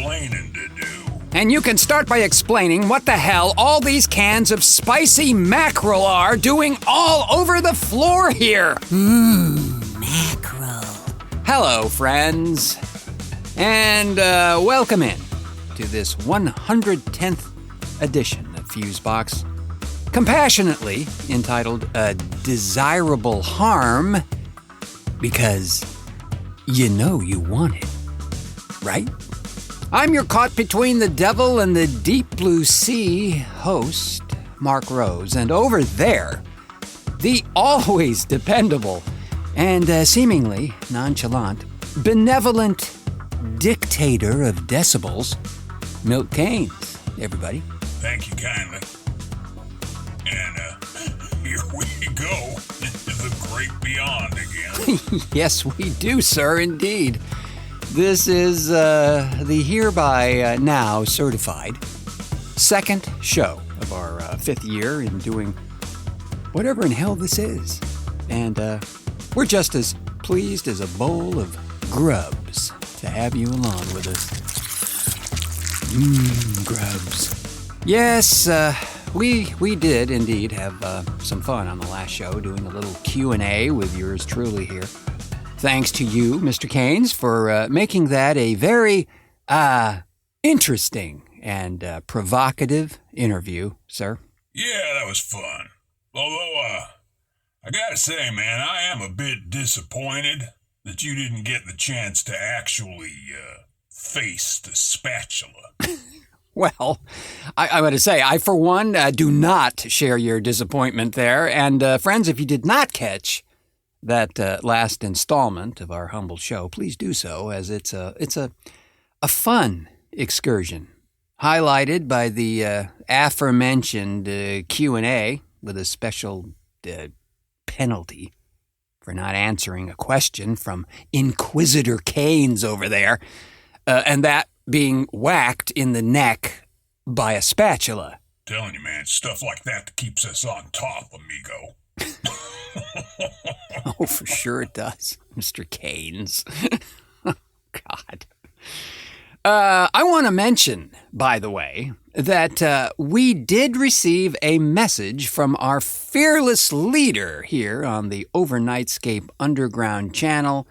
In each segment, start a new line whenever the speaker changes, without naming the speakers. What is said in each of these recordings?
explaining to do.
And you can start by explaining what the hell all these cans of spicy mackerel are doing all over the floor here.
Mackerel.
Hello, friends. And welcome in to this 110th edition of Fusebox, compassionately entitled A Desirable Harm, because you know you want it, right? I'm your caught between the devil and the deep blue sea host, Mark Rose, and over there, the always dependable and seemingly nonchalant, benevolent dictator of decibels, Milt Keynes, everybody.
Thank you kindly. And here we go. The great beyond again.
Yes, we do, sir, indeed. This is the hereby now certified second show of our fifth year in doing whatever in hell this is. And we're just as pleased as a bowl of grubs to have you along with us. Grubs. Yes, we did indeed have some fun on the last show doing a little Q&A with yours truly here. Thanks to you, Mr. Keynes, for making that a very interesting and provocative interview, sir.
Yeah, that was fun. Although, I gotta say, man, I am a bit disappointed that you didn't get the chance to actually face the spatula.
Well, I'm going to say, I, for one, do not share your disappointment there. And, friends, if you did not catch that last installment of our humble show, please do so, as it's a fun excursion, highlighted by the aforementioned Q&A with a special penalty for not answering a question from Inquisitor Keynes over there, and that being whacked in the neck by a spatula.
Telling you, man, stuff like that keeps us on top, amigo.
Oh, for sure it does, Mr. Keynes. God. I want to mention, by the way, that we did receive a message from our fearless leader here on the Overnightscape Underground channel.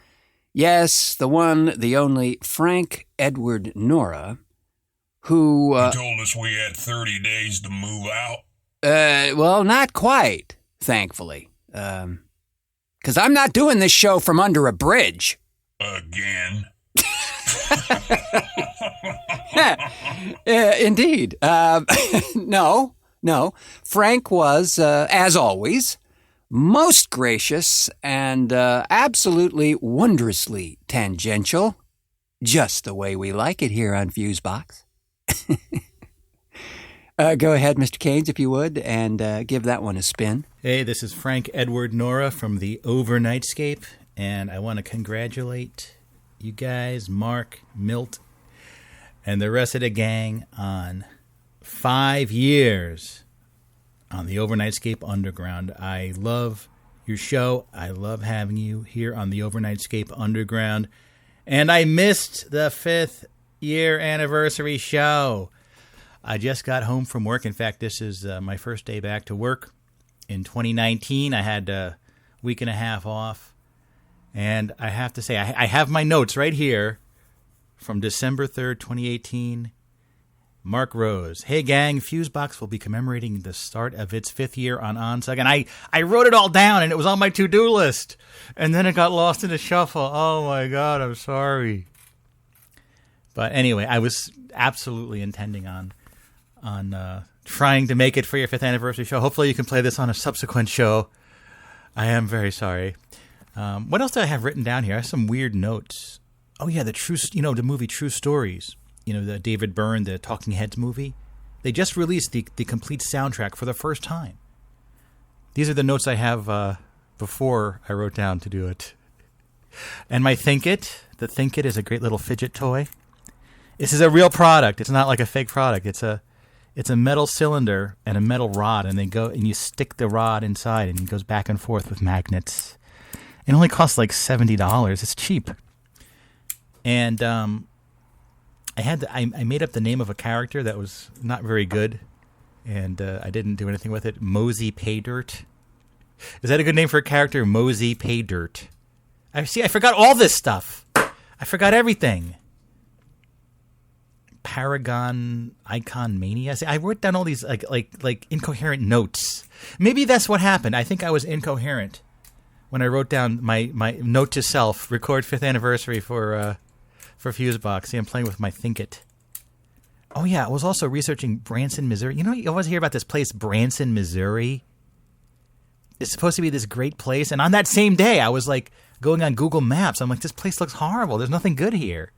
Yes, the one, the only, Frank Edward Nora, who...
He told us we had 30 days to move out.
Well, not quite, thankfully. Because I'm not doing this show from under a bridge.
Again?
Indeed. No. Frank was, as always, most gracious and absolutely wondrously tangential, just the way we like it here on Fusebox. Go ahead, Mr. Keynes, if you would, and give that one a spin.
Hey, this is Frank Edward Nora from the Overnightscape, and I want to congratulate you guys, Mark, Milt, and the rest of the gang on 5 years on the Overnightscape Underground. I love your show. I love having you here on the Overnightscape Underground. And I missed the 5th year anniversary show. I just got home from work. In fact, this is my first day back to work. In 2019, I had a week and a half off. And I have to say, I have my notes right here from December 3rd, 2018. Mark Rose. Hey, gang, Fusebox will be commemorating the start of its 5th year on OnSug. And I wrote it all down, and it was on my to-do list. And then it got lost in the shuffle. Oh, my God, I'm sorry. But anyway, I was absolutely intending on trying to make it for your 5th anniversary show. Hopefully you can play this on a subsequent show. I am very sorry. What else do I have written down here? I have some weird notes. Oh, yeah, the movie True Stories. The David Byrne, the Talking Heads movie. They just released the complete soundtrack for the first time. These are the notes I have before I wrote down to do it. And my Think It. The Think It is a great little fidget toy. This is a real product. It's not like a fake product. It's a metal cylinder and a metal rod, and you stick the rod inside, and it goes back and forth with magnets. It only costs like $70. It's cheap. And I made up the name of a character that was not very good, and I didn't do anything with it. Mosey Paydirt. Is that a good name for a character? Mosey Paydirt. I forgot all this stuff. I forgot everything. Paragon Icon Mania. See, I wrote down all these like incoherent notes. Maybe that's what happened. I think I was incoherent when I wrote down my note to self. Record 5th anniversary for Fusebox. See, I'm playing with my Think It. Oh yeah, I was also researching Branson, Missouri. You know, you always hear about this place, Branson, Missouri. It's supposed to be this great place, and on that same day, I was like going on Google Maps. I'm like, this place looks horrible. There's nothing good here.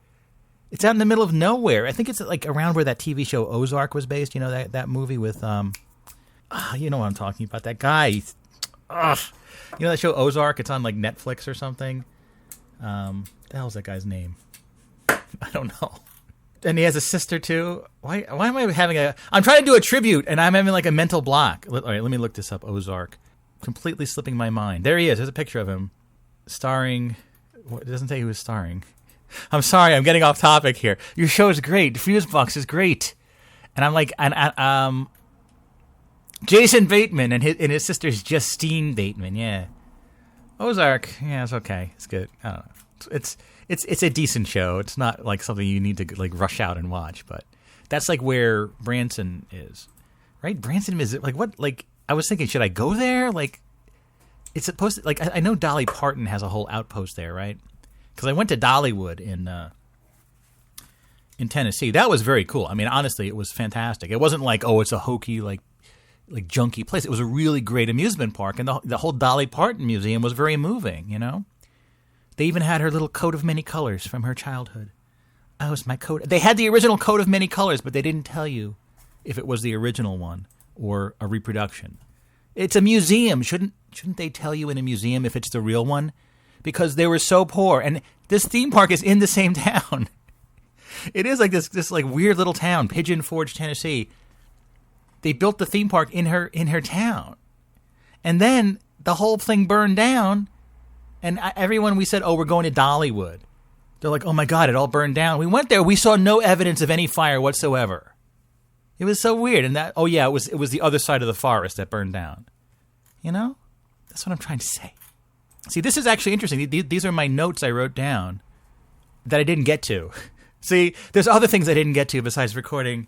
It's out in the middle of nowhere. I think it's like around where that TV show Ozark was based. You know, that movie with you know what I'm talking about. That guy. You know that show Ozark? It's on like Netflix or something. The hell's that guy's name? I don't know. And he has a sister too. Why am I having I'm trying to do a tribute and I'm having like a mental block. All right, let me look this up. Ozark. Completely slipping my mind. There he is. There's a picture of him. Starring. It doesn't say who was starring. I'm sorry, I'm getting off topic here. Your show is great. Fusebox is great. And I'm like, Jason Bateman and his sister's Justine Bateman. Yeah. Ozark. Yeah, it's okay. It's good. I don't know. It's a decent show. It's not like something you need to like rush out and watch, but that's like where Branson is, right? Branson is like what? Like I was thinking, should I go there? Like it's supposed to. Like I know Dolly Parton has a whole outpost there, right? Because I went to Dollywood in Tennessee. That was very cool. I mean, honestly, it was fantastic. It wasn't like, oh, it's a hokey like junky place. It was a really great amusement park, and the whole Dolly Parton museum was very moving. You know. They even had her little coat of many colors from her childhood. Oh, it's my coat. They had the original coat of many colors, but they didn't tell you if it was the original one or a reproduction. It's a museum. Shouldn't they tell you in a museum if it's the real one? Because they were so poor. And this theme park is in the same town. It is like this like weird little town, Pigeon Forge, Tennessee. They built the theme park in her town. And then the whole thing burned down. And everyone, we said, oh, we're going to Dollywood. They're like, oh, my God, it all burned down. We went there. We saw no evidence of any fire whatsoever. It was so weird. And that, oh, yeah, it was the other side of the forest that burned down. You know? That's what I'm trying to say. See, this is actually interesting. These are my notes I wrote down that I didn't get to. See, there's other things I didn't get to besides recording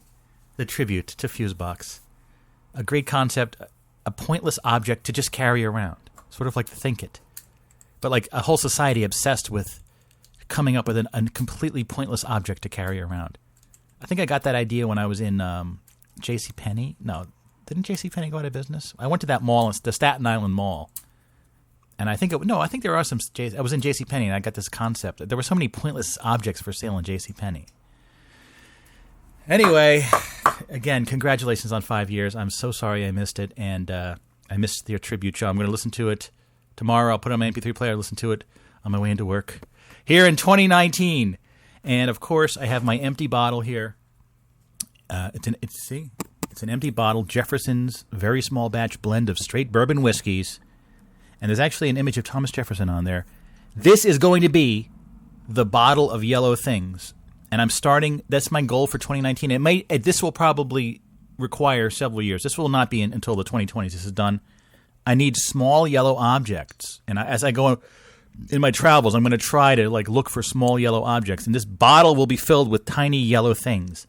the tribute to Fusebox. A great concept, a pointless object to just carry around. Sort of like the Think It. But like a whole society obsessed with coming up with a completely pointless object to carry around. I think I got that idea when I was in JCPenney. No, didn't JCPenney go out of business? I went to that mall, the Staten Island Mall. And I think there are some. I was in JCPenney and I got this concept. There were so many pointless objects for sale in JCPenney. Anyway, again, congratulations on 5 years. I'm so sorry I missed it, and I missed your tribute show. I'm going to listen to it tomorrow. I'll put it on my MP3 player, listen to it on my way into work here in 2019. And of course, I have my empty bottle here. It's an empty bottle, Jefferson's very small batch blend of straight bourbon whiskeys. And there's actually an image of Thomas Jefferson on there. This is going to be the bottle of yellow things. And I'm starting, that's my goal for 2019. This will probably require several years. This will not be until the 2020s this is done. I need small yellow objects. And as I go in my travels, I'm going to try to like look for small yellow objects. And this bottle will be filled with tiny yellow things.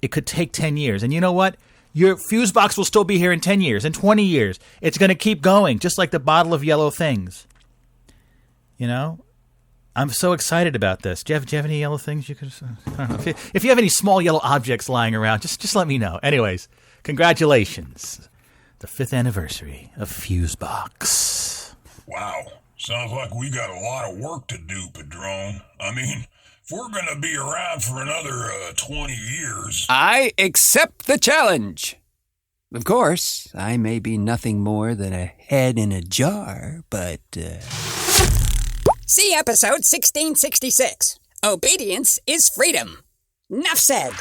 It could take 10 years. And you know what? Your Fusebox will still be here in 10 years, in 20 years. It's going to keep going, just like the bottle of yellow things. You know? I'm so excited about this. Do you have any yellow things you could... I don't know. If you have any small yellow objects lying around, just let me know. Anyways, congratulations. The 5th anniversary of Fusebox.
Wow. Sounds like we got a lot of work to do, Padron. I mean... if we're going to be around for another 20 years...
I accept the challenge. Of course, I may be nothing more than a head in a jar, but...
See episode 1666. Obedience is freedom. Nuff said.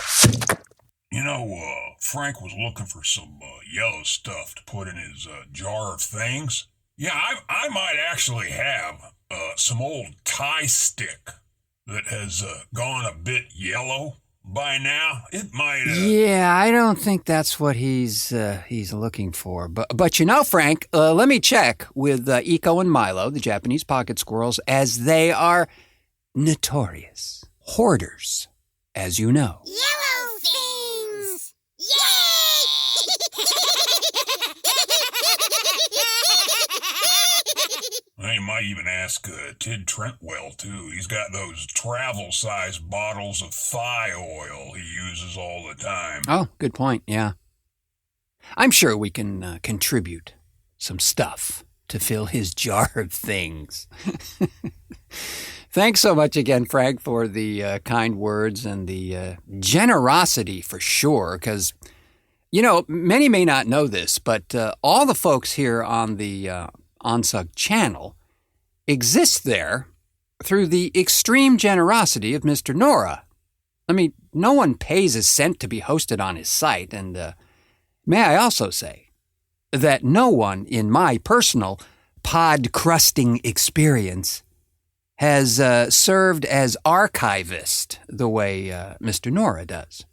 You know, Frank was looking for some yellow stuff to put in his jar of things. Yeah, I might actually have some old tie stick that has gone a bit yellow by now? It might...
Yeah, I don't think that's what he's looking for. But you know, Frank, let me check with Iko and Milo, the Japanese pocket squirrels, as they are notorious hoarders, as you know.
Yellow things!
I might even ask Tid Trentwell, too. He's got those travel-sized bottles of thigh oil he uses all the time.
Oh, good point, yeah. I'm sure we can contribute some stuff to fill his jar of things. Thanks so much again, Frank, for the kind words and the generosity for sure, because, you know, many may not know this, but all the folks here on the Onsug channel exist there through the extreme generosity of Mr. Nora. I mean, no one pays a cent to be hosted on his site, and may I also say that no one in my personal pod-crusting experience has served as archivist the way Mr. Nora does.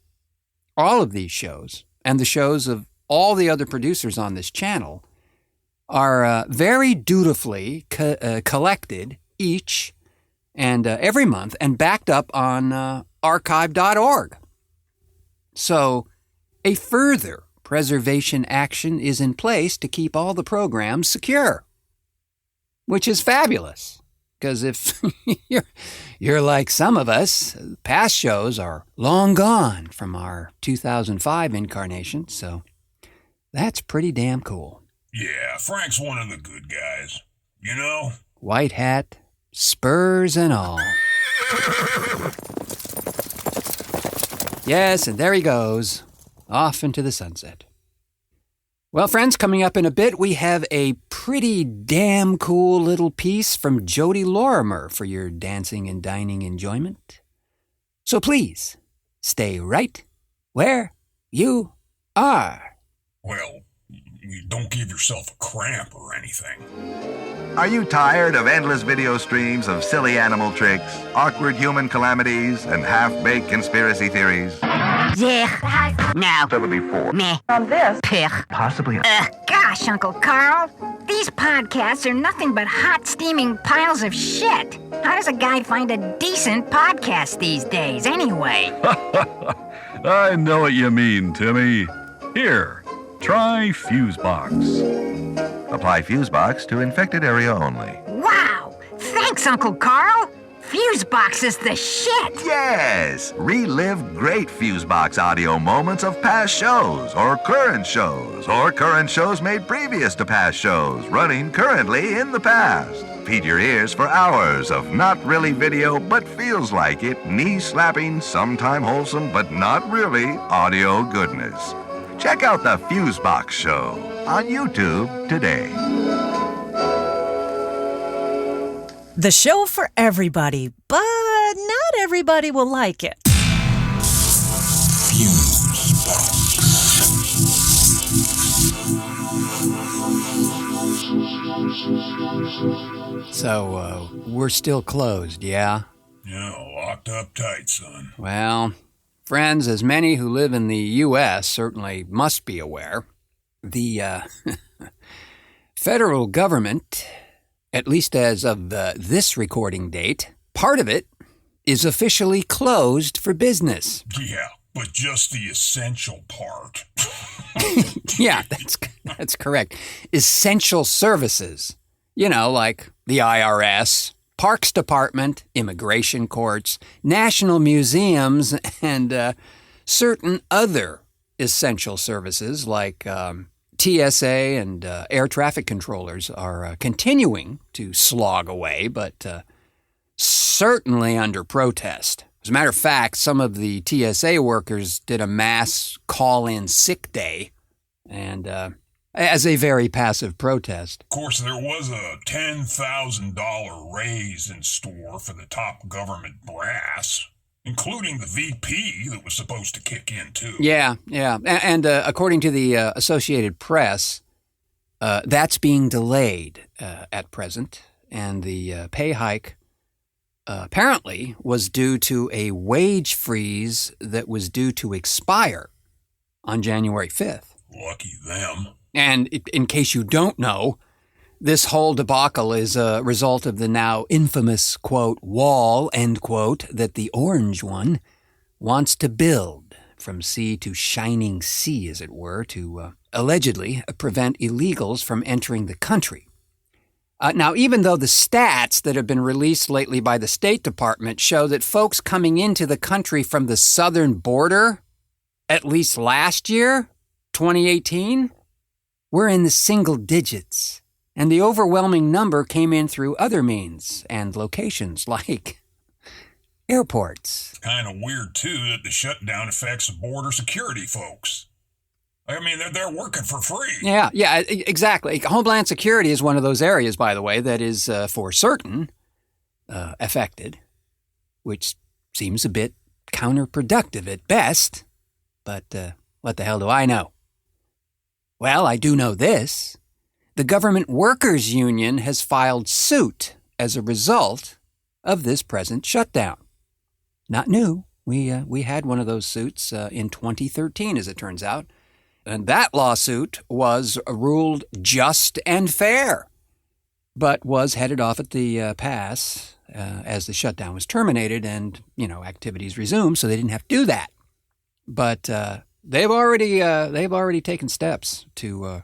All of these shows, and the shows of all the other producers on this channel, are very dutifully collected each and every month and backed up on archive.org. So a further preservation action is in place to keep all the programs secure, which is fabulous. Because if you're like some of us, past shows are long gone from our 2005 incarnation, so that's pretty damn cool.
Yeah, Frank's one of the good guys. You know?
White hat, spurs and all. Yes, and there he goes, off into the sunset. Well, friends, coming up in a bit, we have a pretty damn cool little piece from Jodi Lorimer for your dancing and dining enjoyment. So please, stay right where you are.
Well, you don't give yourself a cramp or anything.
Are you tired of endless video streams of silly animal tricks, awkward human calamities, and half-baked conspiracy theories?
Yeah. No.
74.
Meh. On this. Pick.
Possibly.
Gosh, Uncle Carl. These podcasts are nothing but hot, steaming piles of shit. How does a guy find a decent podcast these days, anyway?
I know what you mean, Timmy. Here, try Fusebox.
Apply Fusebox to infected area only.
Wow! Thanks, Uncle Carl. Fusebox is the shit.
Yes! Relive great Fusebox audio moments of past shows, or current shows made previous to past shows, running currently in the past. Feed your ears for hours of not really video, but feels like it, knee-slapping, sometime wholesome, but not really audio goodness. Check out the Fusebox Show on YouTube today.
The show for everybody, but not everybody will like it.
So, we're still closed, yeah?
Yeah, locked up tight, son.
Well, friends, as many who live in the U.S. certainly must be aware, the federal government, at least as of this recording date, part of it is officially closed for business.
Yeah, but just the essential part.
Yeah, that's correct. Essential services. You know, like the IRS, Parks Department, immigration courts, national museums, and certain other essential services like TSA and air traffic controllers are continuing to slog away, but certainly under protest. As a matter of fact, some of the TSA workers did a mass call-in sick day, and as a very passive protest.
Of course, there was a $10,000 raise in store for the top government brass, including the VP that was supposed to kick in, too.
Yeah. And according to the Associated Press, that's being delayed at present, and the pay hike apparently was due to a wage freeze that was due to expire on January 5th.
Lucky them.
And in case you don't know, this whole debacle is a result of the now infamous, quote, wall, end quote, that the orange one wants to build from sea to shining sea, as it were, to allegedly prevent illegals from entering the country. Now, even though the stats that have been released lately by the State Department show that folks coming into the country from the southern border, at least last year, 2018, were in the single digits. And the overwhelming number came in through other means and locations like airports.
Kind of weird, too, that the shutdown affects the border security folks. I mean, they're working for free.
Yeah, exactly. Homeland Security is one of those areas, by the way, that is for certain affected, which seems a bit counterproductive at best. But what the hell do I know? Well, I do know this. The Government Workers Union has filed suit as a result of this present shutdown. Not new. We had one of those suits in 2013, as it turns out. And that lawsuit was ruled just and fair, but was headed off at the pass as the shutdown was terminated and, activities resumed, so they didn't have to do that. But they've already taken steps to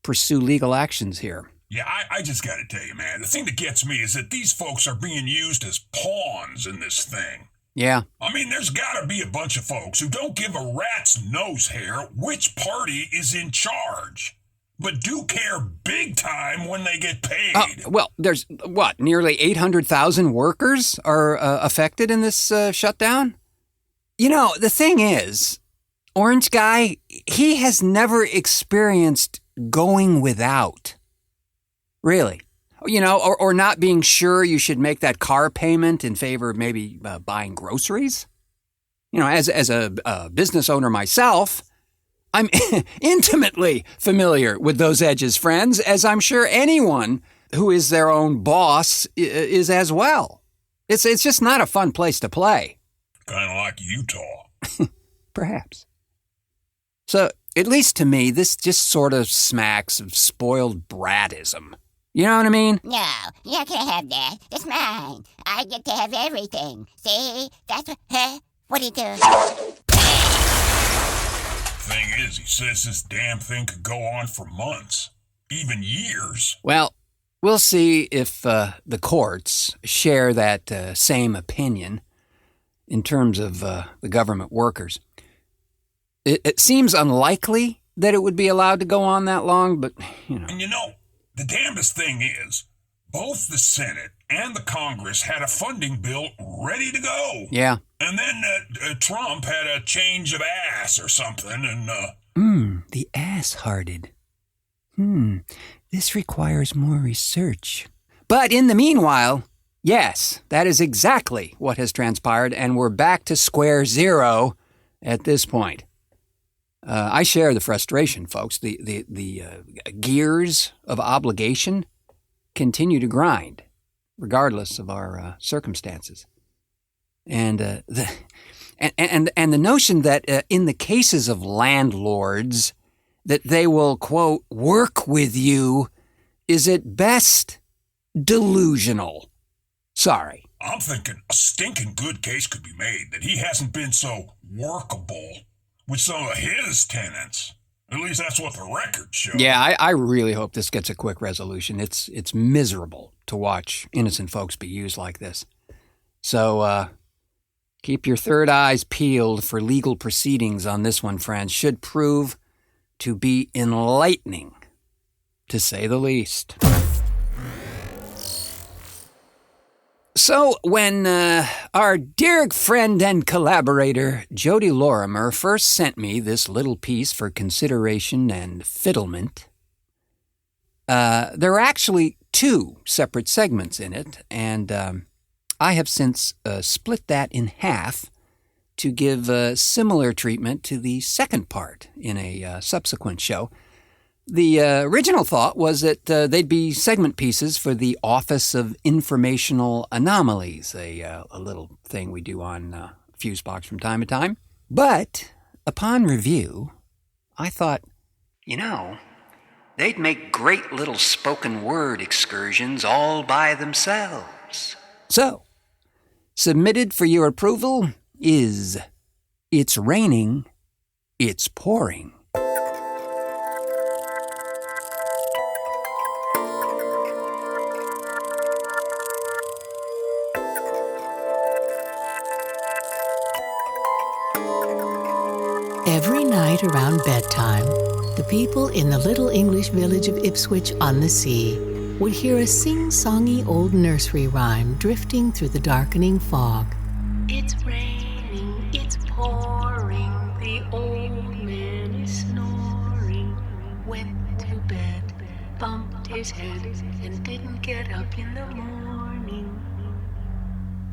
pursue legal actions here.
Yeah, I just got to tell you, man, the thing that gets me is that these folks are being used as pawns in this thing.
Yeah.
I mean, there's got to be a bunch of folks who don't give a rat's nose hair which party is in charge, but do care big time when they get paid.
Well, there's, nearly 800,000 workers are affected in this shutdown? The thing is, Orange Guy, he has never experienced going without. Really. Or not being sure you should make that car payment in favor of maybe buying groceries. As a business owner myself, I'm intimately familiar with those edges, friends, as I'm sure anyone who is their own boss is as well. It's just not a fun place to play.
Kind of like Utah.
Perhaps. So, at least to me, this just sort of smacks of spoiled bratism. You know what I mean?
No, you can't have that. It's mine. I get to have everything. See? That's what... Huh? What are you doing?
Thing is, he says this damn thing could go on for months. Even years.
Well, we'll see if the courts share that same opinion in terms of the government workers. It seems unlikely that it would be allowed to go on that long, but,
And the damnedest thing is, both the Senate and the Congress had a funding bill ready to go.
Yeah.
And then Trump had a change of ass or something, and...
the ass-hearted. This requires more research. But in the meanwhile, yes, that is exactly what has transpired, and we're back to square zero at this point. I share the frustration, folks. The gears of obligation continue to grind, regardless of our circumstances. And the notion that in the cases of landlords that they will, quote, work with you is at best delusional. Sorry.
I'm thinking a stinking good case could be made that he hasn't been so workable with some of his tenants. At least that's what the records show.
Yeah, I really hope this gets a quick resolution. It's miserable to watch innocent folks be used like this. So keep your third eyes peeled for legal proceedings on this one, friends. Should prove to be enlightening, to say the least. So when our dear friend and collaborator Jodi Lorimer first sent me this little piece for consideration and fiddlement, there are actually two separate segments in it, and I have since split that in half to give similar treatment to the second part in a subsequent show. The original thought was that they'd be segment pieces for the Office of Informational Anomalies, a little thing we do on Fusebox from time to time. But upon review, I thought, they'd make great little spoken word excursions all by themselves. So, submitted for your approval is It's Raining, It's Pouring.
Every night around bedtime, the people in the little English village of Ipswich on the sea would hear a sing-songy old nursery rhyme drifting through the darkening fog. It's raining, it's pouring, the old man is snoring. Went to bed, bumped his head, and didn't get up in the morning.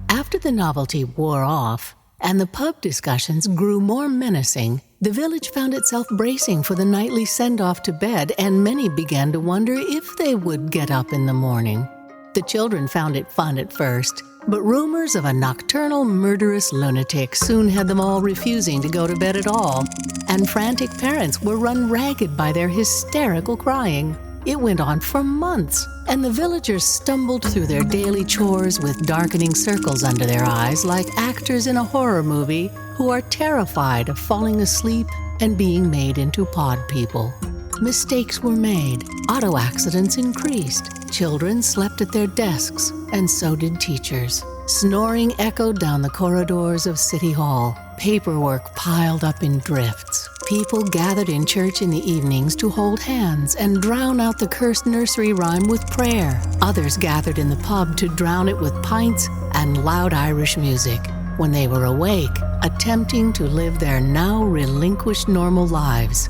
After the novelty wore off, and the pub discussions grew more menacing, the village found itself bracing for the nightly send-off to bed, and many began to wonder if they would get up in the morning. The children found it fun at first, but rumors of a nocturnal, murderous lunatic soon had them all refusing to go to bed at all, and frantic parents were run ragged by their hysterical crying. It went on for months, and the villagers stumbled through their daily chores with darkening circles under their eyes like actors in a horror movie who are terrified of falling asleep and being made into pod people. Mistakes were made, auto accidents increased, children slept at their desks, and so did teachers. Snoring echoed down the corridors of City Hall. Paperwork piled up in drifts. People gathered in church in the evenings to hold hands and drown out the cursed nursery rhyme with prayer. Others gathered in the pub to drown it with pints and loud Irish music. When they were awake, attempting to live their now relinquished normal lives,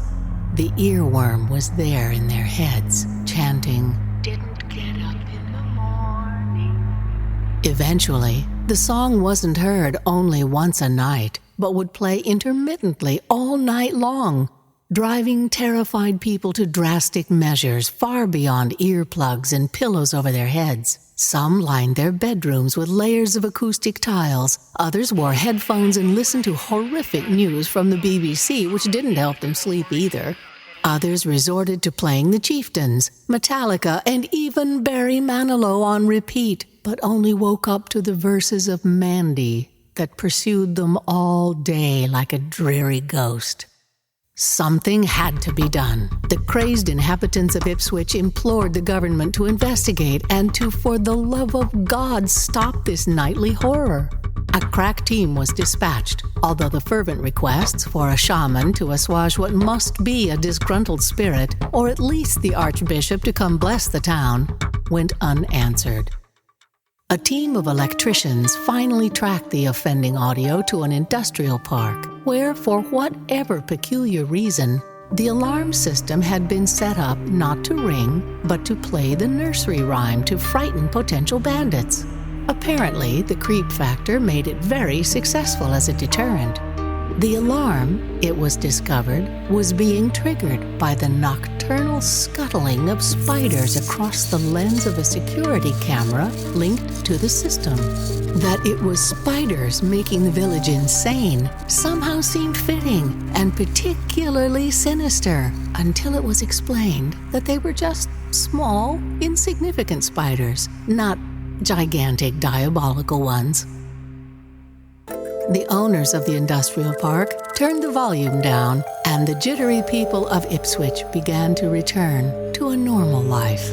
the earworm was there in their heads, chanting, "Didn't get up in the morning." Eventually, the song wasn't heard only once a night, but would play intermittently all night long, driving terrified people to drastic measures far beyond earplugs and pillows over their heads. Some lined their bedrooms with layers of acoustic tiles. Others wore headphones and listened to horrific news from the BBC, which didn't help them sleep either. Others resorted to playing the Chieftains, Metallica, and even Barry Manilow on repeat, but only woke up to the verses of Mandy that pursued them all day like a dreary ghost. Something had to be done. The crazed inhabitants of Ipswich implored the government to investigate and to, for the love of God, stop this nightly horror. A crack team was dispatched, although the fervent requests for a shaman to assuage what must be a disgruntled spirit, or at least the archbishop to come bless the town, went unanswered. A team of electricians finally tracked the offending audio to an industrial park, where, for whatever peculiar reason, the alarm system had been set up not to ring, but to play the nursery rhyme to frighten potential bandits. Apparently, the creep factor made it very successful as a deterrent. The alarm, it was discovered, was being triggered by the nocturnal scuttling of spiders across the lens of a security camera linked to the system. That it was spiders making the village insane somehow seemed fitting and particularly sinister until it was explained that they were just small, insignificant spiders, not gigantic, diabolical ones. The owners of the industrial park turned the volume down, and the jittery people of Ipswich began to return to a normal life.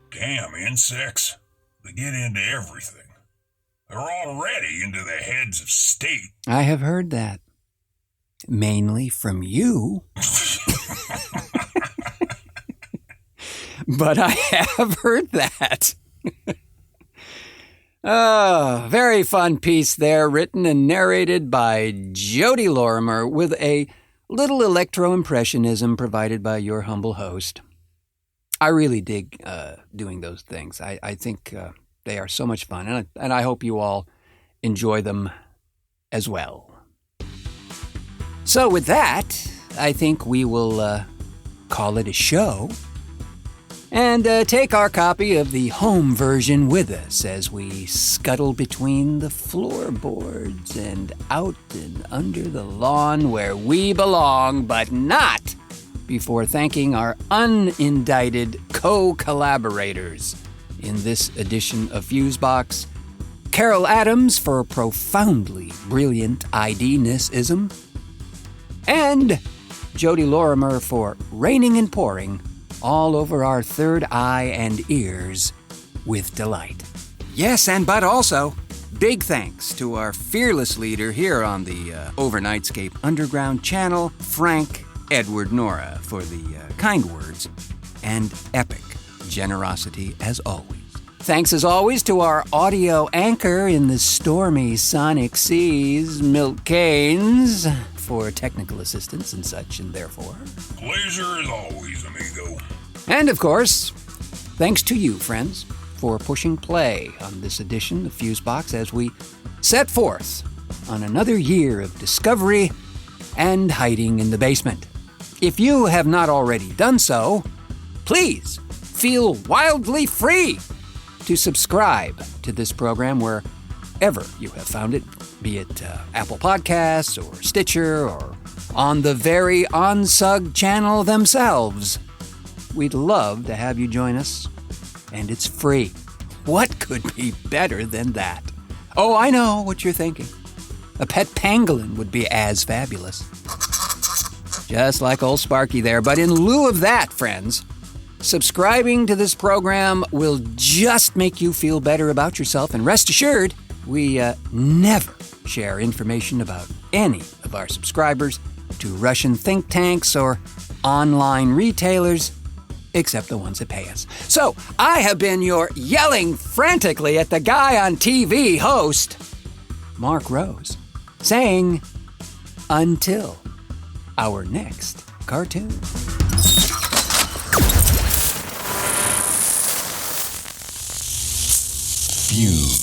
Damn insects. They get into everything. They're already into the heads of state.
I have heard that. Mainly from you. But I have heard that. Oh, very fun piece there, written and narrated by Jodi Lorimer with a little electro-impressionism provided by your humble host. I really dig doing those things. I think they are so much fun, and I hope you all enjoy them as well. So with that, I think we will call it a show and take our copy of the home version with us as we scuttle between the floorboards and out and under the lawn where we belong, but not before thanking our unindicted co-collaborators in this edition of Fusebox. Carol Adams for profoundly brilliant ID-ness-ism, and Jodi Lorimer for raining and pouring all over our third eye and ears with delight. Yes, but also, big thanks to our fearless leader here on the Overnightscape Underground channel, Frank Edward Nora, for the kind words and epic generosity as always. Thanks as always to our audio anchor in the stormy sonic seas, Milt Keynes, for technical assistance and such, and therefore.
Pleasure as always, amigo.
And of course, thanks to you, friends, for pushing play on this edition of Fusebox as we set forth on another year of discovery and hiding in the basement. If you have not already done so, please feel wildly free to subscribe to this program wherever you have found it, be it Apple Podcasts or Stitcher or on the very Onsug channel themselves. We'd love to have you join us, and it's free. What could be better than that? Oh, I know what you're thinking. A pet pangolin would be as fabulous. Just like old Sparky there, but in lieu of that, friends, subscribing to this program will just make you feel better about yourself, and rest assured, we never share information about any of our subscribers to Russian think tanks or online retailers, except the ones that pay us. So, I have been your yelling frantically at the guy on TV host, Mark Rose, saying, until our next cartoon.
Fuse.